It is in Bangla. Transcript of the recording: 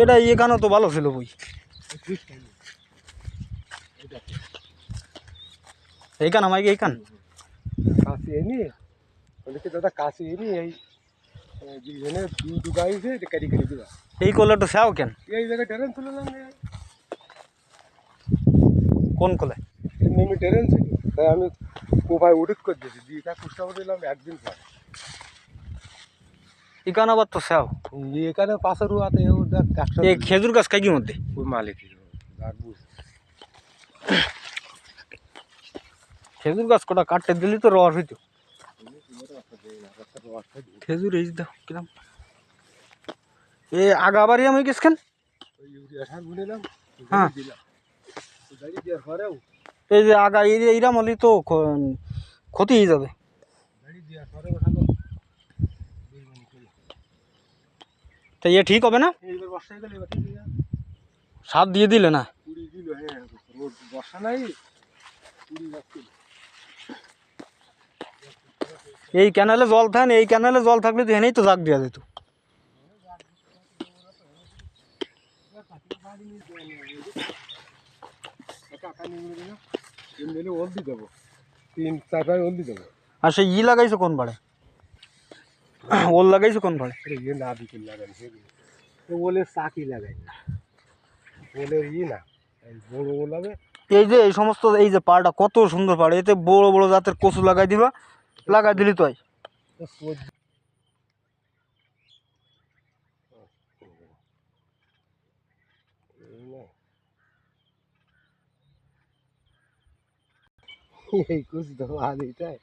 এটা এখানে তো ভালো ছিল বই, এইখান আমাকে এইখান কাশি এনি ওদেরকে দাদা কাশি এনি এই দুজনে দুগাইছে কাটি কাটি দিবা এই কলাটা সেও কেন এই জায়গায় ট্রেন ছিল না কোন কলে এমনি ট্রেন ছিল তাই আমি কোপায় উঠিক করে দিয়েছি দিয়ে তা কুষ্টা করে দিলাম একদিন পর এখানে আবার তো সেও এখানে পাশের রুয়াতে এই খেজুর গাছ খাই কি মধ্যে ওই মালিক আর বুঝ খেজুর গাছ কটা কাটতে দিলি তো রস হইতো খেজুর এই দাও কিরাম এ আগা বাড়ি আমি গেছেন হ্যাঁ এই যে আগা এইরাম হলি তো ক্ষতি হয়ে যাবে তা ইয়ে ঠিক হবে না সার দিয়ে দিলে না বর্ষা নাই এই ক্যানেলে জল থাকেন এই ক্যানেলে জল থাকলে তো এনেই তো জাগ দেওয়া যেত আর সেই ই লাগাইছো কোন বাড়ে ওল লাগাইছো কোন বাড়ে না বিকেল লাগাইছে বলে চাকি লাগাই না বলে না বড় ওলাবে এই যে এই সমস্ত এই যে পাড়টা কত সুন্দর পাড় এতে বড় বড় জাতের কচু লাগাই দিবা লাগাই দিলি তো এই কুছ তো আজ এটাই